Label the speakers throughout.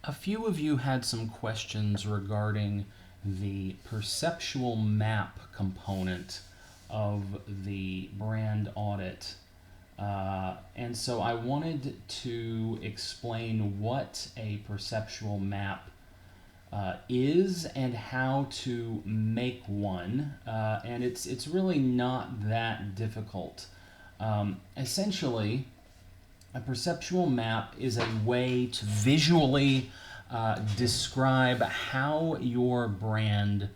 Speaker 1: A few of you had some questions regarding the perceptual map component of the brand audit. And so I wanted to explain what a perceptual map is and how to make one. And it's really not that difficult. Essentially, a perceptual map is a way to visually describe how your brand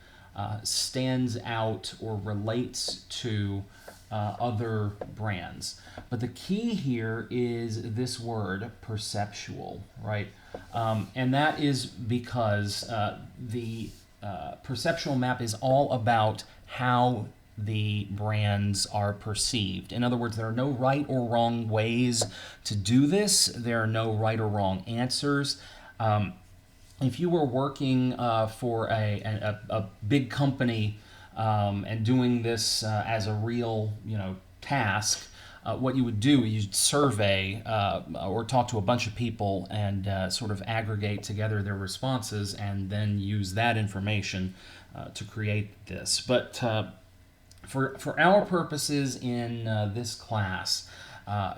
Speaker 1: stands out or relates to other brands. But the key here is this word, perceptual, right? And that is because the perceptual map is all about how the brands are perceived. In other words, there are no right or wrong ways to do this. There are no right or wrong answers. If you were working for a big company and doing this as a real task, what you would do is you'd survey or talk to a bunch of people and sort of aggregate together their responses and then use that information to create this. But for our purposes in this class,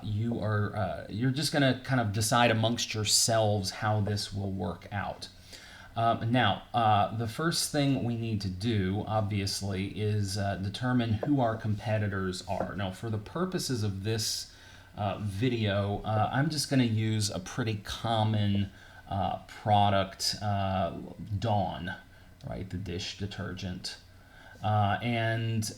Speaker 1: you're just going to kind of decide amongst yourselves how this will work out. Now, the first thing we need to do, obviously, is determine who our competitors are. Now, for the purposes of this video, I'm just going to use a pretty common product, Dawn, right, the dish detergent. And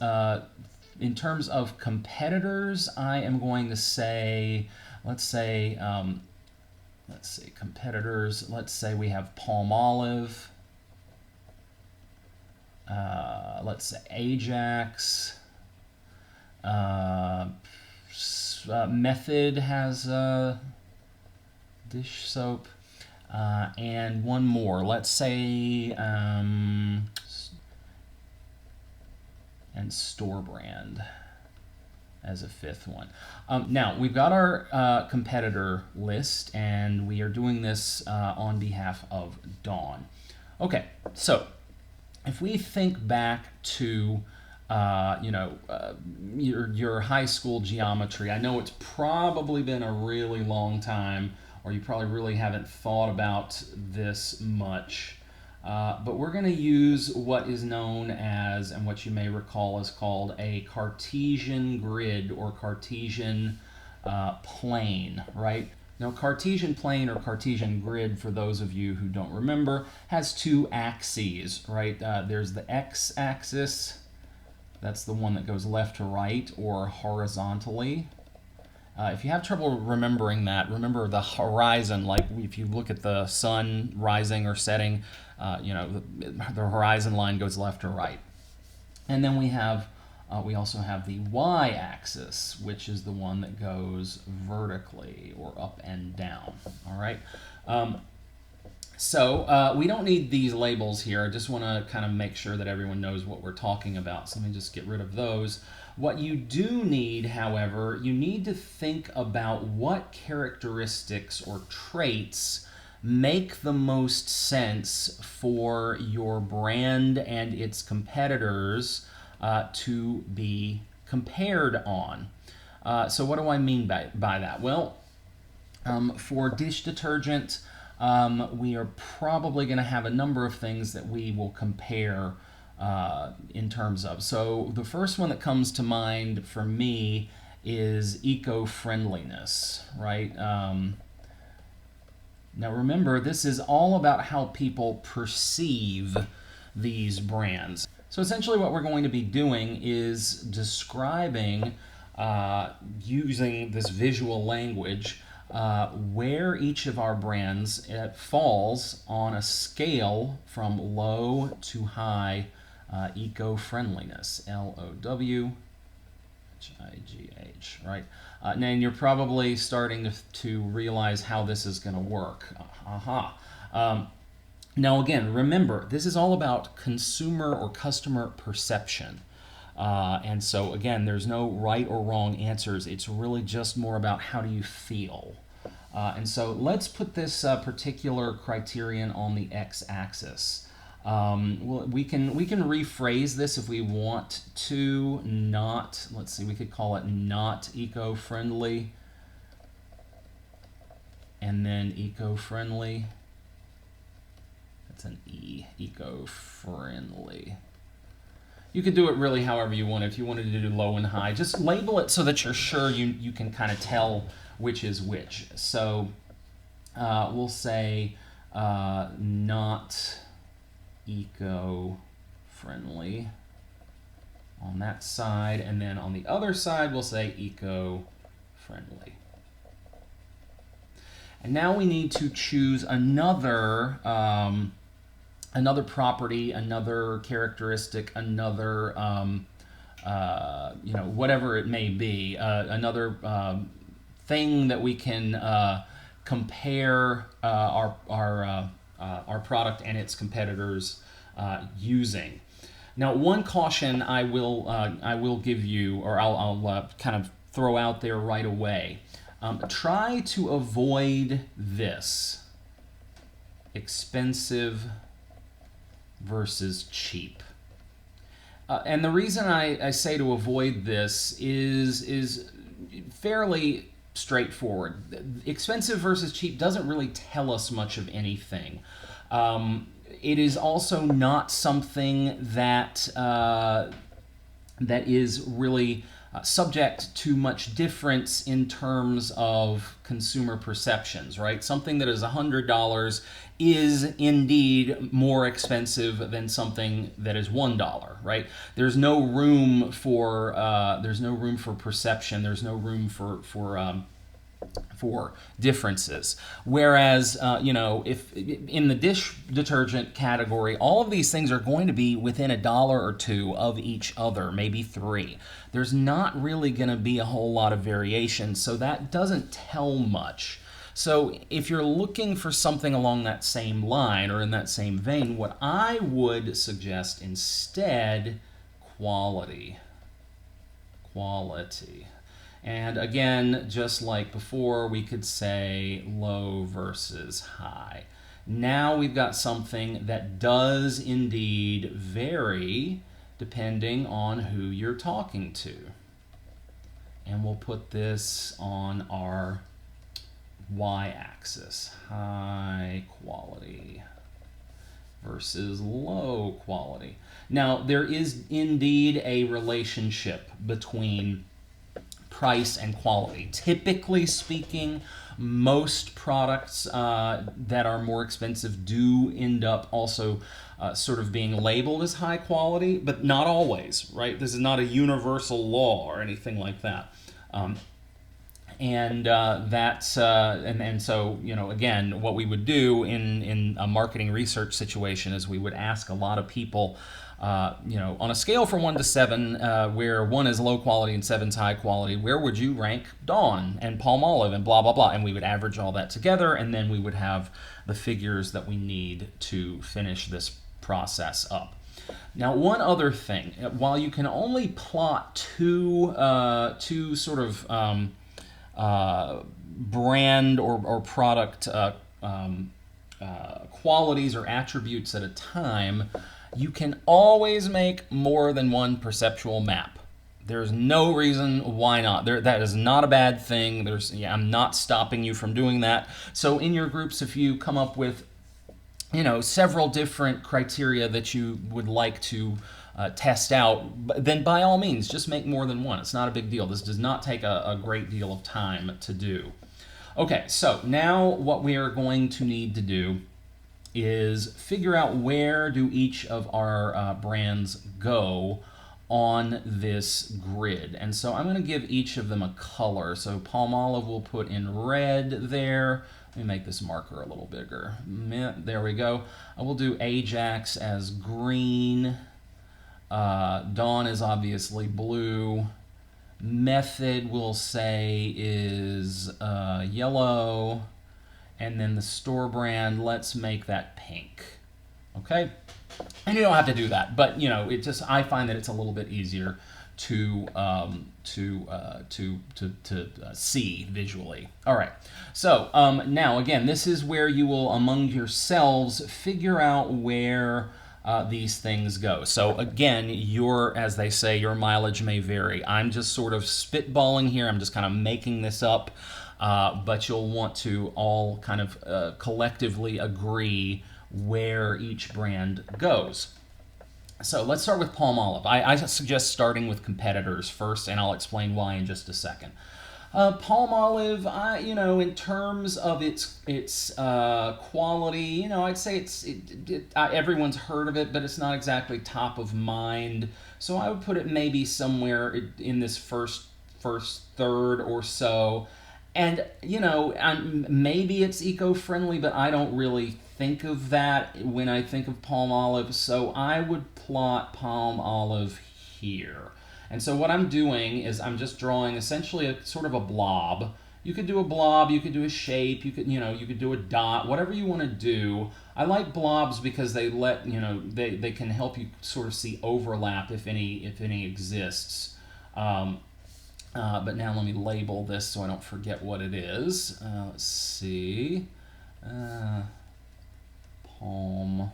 Speaker 1: in terms of competitors, I am going to say, let's see, competitors. Let's say we have Palmolive. Let's say Ajax. Method has dish soap. And one more. Let's say and store brand as a fifth one. Now, we've got our competitor list, and we are doing this on behalf of Dawn. Okay, so if we think back to your high school geometry, I know it's probably been a really long time, or you probably really haven't thought about this much. But we're going to use what is known as, and what you may recall is called a Cartesian grid or Cartesian plane, right? Now, Cartesian plane or Cartesian grid, for those of you who don't remember, has two axes, right? There's the x-axis, that's the one that goes left to right or horizontally. If you have trouble remembering that, remember the horizon, like if you look at the sun rising or setting, the horizon line goes left or right. And then we also have the y-axis, which is the one that goes vertically or up and down, all right? So we don't need these labels here. I just want to kind of make sure that everyone knows what we're talking about. So let me just get rid of those. What you do need, however, you need to think about what characteristics or traits make the most sense for your brand and its competitors to be compared on. So what do I mean by that? Well, for dish detergent, we are probably going to have a number of things that we will compare in terms of. So the first one that comes to mind for me is eco-friendliness, right? Now remember, this is all about how people perceive these brands. So essentially what we're going to be doing is describing, using this visual language, where each of our brands falls on a scale from low to high eco-friendliness, LOWHIGH, right? Now you're probably starting to realize how this is going to work. Now again, remember, this is all about consumer or customer perception. And so again, there's no right or wrong answers. It's really just more about how do you feel. And so let's put this particular criterion on the x-axis. Well, we can rephrase this if we want to. Not, let's see, we could call it not eco-friendly, and then eco-friendly. That's an E, eco-friendly. You could do it really however you want. If you wanted to do low and high, just label it so that you're sure you can kind of tell which is which. So we'll say not eco-friendly on that side, and then on the other side we'll say eco-friendly. And now we need to choose another another property, another characteristic, another you know, whatever it may be, another thing that we can compare our product and its competitors using. Now, one caution I will give you, or I'll kind of throw out there right away. Try to avoid this: expensive versus cheap. And the reason I say to avoid this is fairly straightforward. Expensive versus cheap doesn't really tell us much of anything. It is also not something that that is really subject to much difference in terms of consumer perceptions, right? Something that is $100 is indeed more expensive than something that is $1, right? There's no room for perception. There's no room for differences. Whereas, you know, if in the dish detergent category, all of these things are going to be within $1 or $2 of each other, maybe $3. There's not really going to be a whole lot of variation, so that doesn't tell much. So if you're looking for something along that same line or in that same vein, what I would suggest instead, quality. Quality. And again, just like before, we could say low versus high. Now we've got something that does indeed vary depending on who you're talking to. And we'll put this on our y-axis, high quality versus low quality. Now, there is indeed a relationship between price and quality. Typically speaking, most products that are more expensive do end up also sort of being labeled as high quality, but not always, right? This is not a universal law or anything like that. And so, you know, again, what we would do in a marketing research situation is we would ask a lot of people, you know, on a scale from 1 to 7, where 1 is low quality and 7 is high quality, where would you rank Dawn and Palmolive and blah, blah, blah? And we would average all that together, and then we would have the figures that we need to finish this process up. Now, one other thing, while you can only plot two sort of brand or product qualities or attributes at a time, you can always make more than one perceptual map. There's no reason why not. That is not a bad thing. I'm not stopping you from doing that. So in your groups, if you come up with, you know, several different criteria that you would like to test out, then by all means, just make more than one. It's not a big deal. This does not take a great deal of time to do. Okay, so now what we are going to need to do is figure out where do each of our brands go on this grid. And so I'm going to give each of them a color. So Palmolive we'll put in red there. Let me make this marker a little bigger. There we go. I will do Ajax as green. Dawn is obviously blue. Method we'll say is yellow. And then the store brand, let's make that pink. Okay? And you don't have to do that, but you know, I find that it's a little bit easier to see visually. All right. So now again, this is where you will among yourselves figure out where these things go. So again, as they say, your mileage may vary. I'm just sort of spitballing here. I'm just kind of making this up. But you'll want to all kind of collectively agree where each brand goes. So let's start with Palmolive. I suggest starting with competitors first, and I'll explain why in just a second. Palmolive, in terms of its quality, I'd say everyone's heard of it, but it's not exactly top of mind. So I would put it maybe somewhere in this first third or so. And, maybe it's eco-friendly, but I don't really think of that when I think of Palmolive. So I would plot Palmolive here. And so what I'm doing is I'm just drawing essentially a sort of a blob. You could do a blob, you could do a shape, you could do a dot, whatever you want to do. I like blobs because they they can help you sort of see overlap if any exists. But now let me label this so I don't forget what it is. Let's see. Palm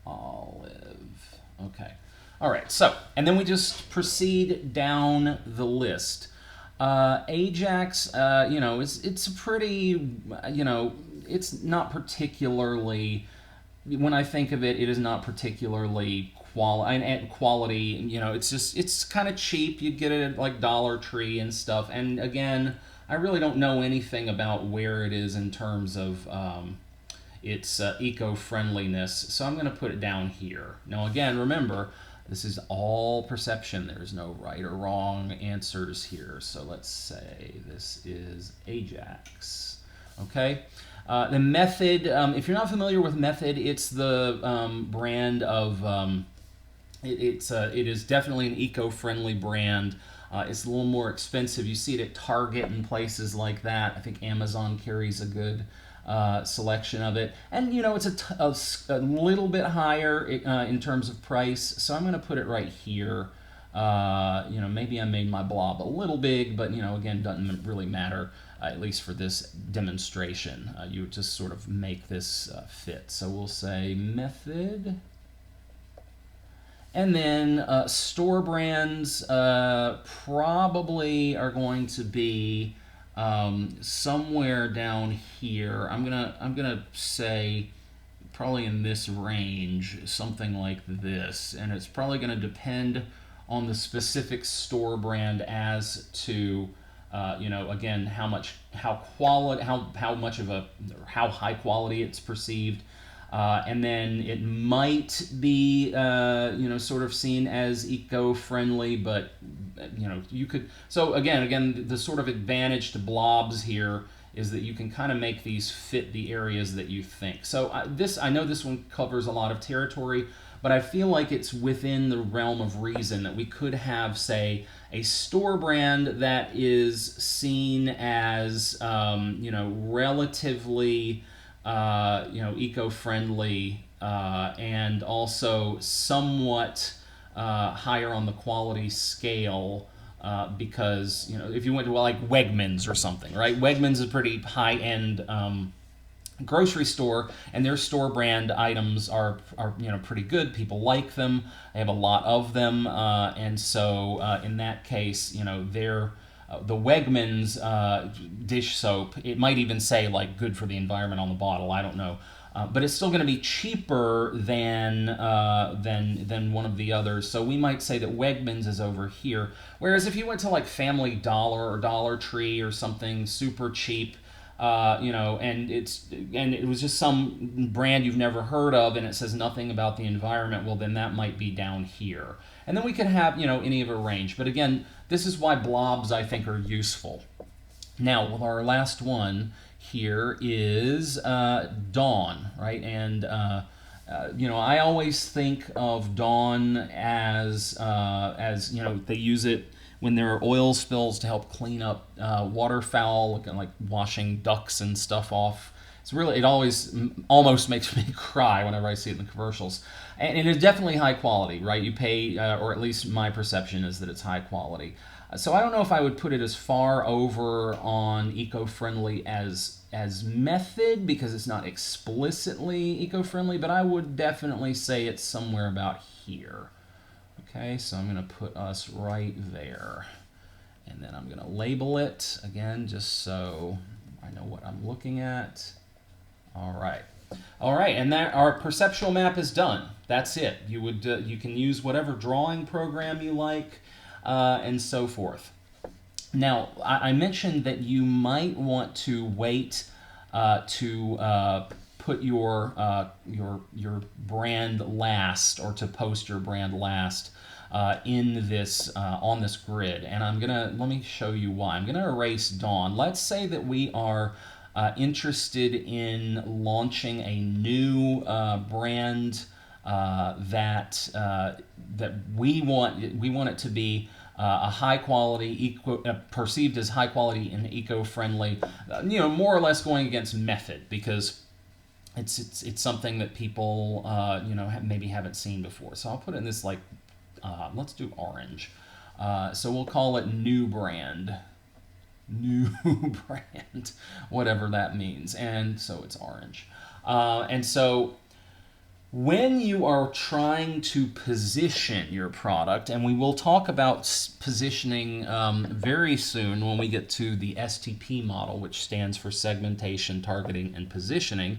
Speaker 1: olive. Okay. All right. So, and then we just proceed down the list. Ajax, it's a pretty, it's not particularly, when I think of it, it is not particularly quality, it's kind of cheap. You get it at like Dollar Tree and stuff. And again, I really don't know anything about where it is in terms of its eco-friendliness, so I'm going to put it down here. Now again, remember, this is all perception. There's no right or wrong answers here. So let's say this is Ajax. Okay. The Method, if you're not familiar with Method, it's the brand of, it is definitely an eco-friendly brand. It's a little more expensive. You see it at Target and places like that. I think Amazon carries a good selection of it. And, it's a little bit higher in terms of price. So I'm going to put it right here. Maybe I made my blob a little big, but, again, doesn't really matter. At least for this demonstration, you just sort of make this fit. So we'll say Method. And then store brands probably are going to be somewhere down here. I'm gonna say probably in this range, something like this, and it's probably going to depend on the specific store brand as to again how high quality it's perceived. And then it might be, sort of seen as eco-friendly, but, you could... So again, the sort of advantage to blobs here is that you can kind of make these fit the areas that you think. So I know this one covers a lot of territory, but I feel like it's within the realm of reason that we could have, say, a store brand that is seen as, relatively... eco-friendly and also somewhat higher on the quality scale because, if you went to like Wegmans or something, right? Wegmans is a pretty high-end grocery store, and their store brand items are pretty good. People like them. They have a lot of them, and so in that case, they're the Wegmans dish soap, it might even say like good for the environment on the bottle. I don't know, but it's still going to be cheaper than one of the others. So we might say that Wegmans is over here. Whereas if you went to like Family Dollar or Dollar Tree or something super cheap, and it was just some brand you've never heard of, and it says nothing about the environment, well, then that might be down here. And then we could have, any of a range. But again, this is why blobs, I think, are useful. Now, well, our last one here is Dawn, right? And, I always think of Dawn as they use it when there are oil spills to help clean up waterfowl, like washing ducks and stuff off It's really, it always almost makes me cry whenever I see it in the commercials. And it's definitely high quality, right? You pay, or at least my perception is that it's high quality. So I don't know if I would put it as far over on eco-friendly as method, because it's not explicitly eco-friendly, but I would definitely say it's somewhere about here. Okay, so I'm going to put us right there. And then I'm going to label it again, just so I know what I'm looking at. All right. All right, and that our perceptual map is done. That's it. You can use whatever drawing program you like, and so forth. Now, I mentioned that you might want to wait to put your brand last, or to post your brand last in this on this grid. And let me show you why. I'm gonna erase Dawn. Let's say that we are interested in launching a new brand that we want it to be a high quality, perceived as high quality and eco-friendly, more or less going against method, because it's something that people maybe haven't seen before. So I'll put in this, like, let's do orange. So we'll call it new brand. New brand, whatever that means. And so it's orange. And so when you are trying to position your product, and we will talk about positioning very soon when we get to the STP model, which stands for segmentation, targeting, and positioning.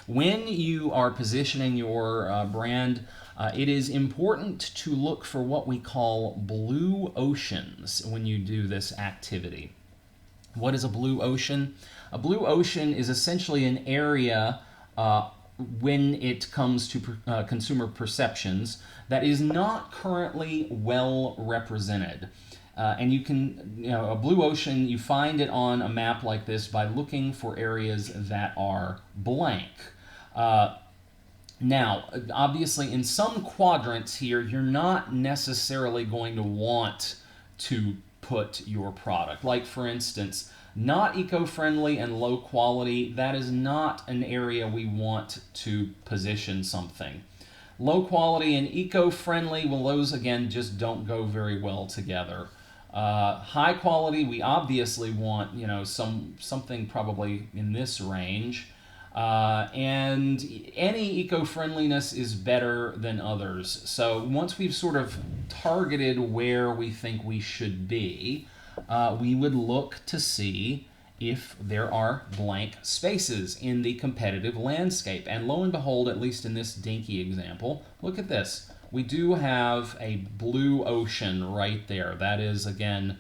Speaker 1: When you are positioning your brand, it is important to look for what we call blue oceans when you do this activity. What is a blue ocean? A blue ocean is essentially an area when it comes to consumer perceptions that is not currently well represented. And you can, a blue ocean, you find it on a map like this by looking for areas that are blank. Now, obviously, in some quadrants here, you're not necessarily going to want to put your product. Like, for instance, not eco-friendly and low quality, that is not an area we want to position something. Low quality and eco-friendly, well, those again just don't go very well together. High quality, we obviously want, something probably in this range. And any eco-friendliness is better than others. So once we've sort of targeted where we think we should be, we would look to see if there are blank spaces in the competitive landscape. And lo and behold, at least in this dinky example, look at this. We do have a blue ocean right there. That is, again,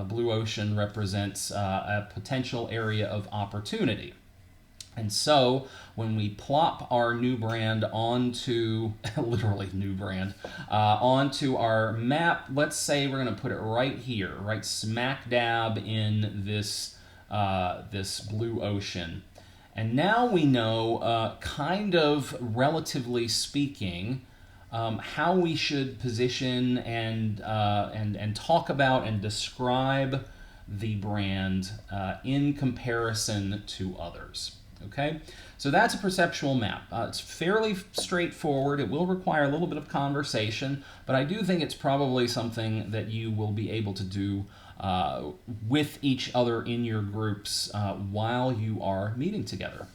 Speaker 1: blue ocean represents a potential area of opportunity. And so when we plop our new brand onto, literally new brand, onto our map, let's say we're going to put it right here, right smack dab in this, this blue ocean. And now we know, kind of relatively speaking, how we should position and talk about and describe the brand in comparison to others. Okay, so that's a perceptual map. It's fairly straightforward. It will require a little bit of conversation, but I do think it's probably something that you will be able to do with each other in your groups while you are meeting together.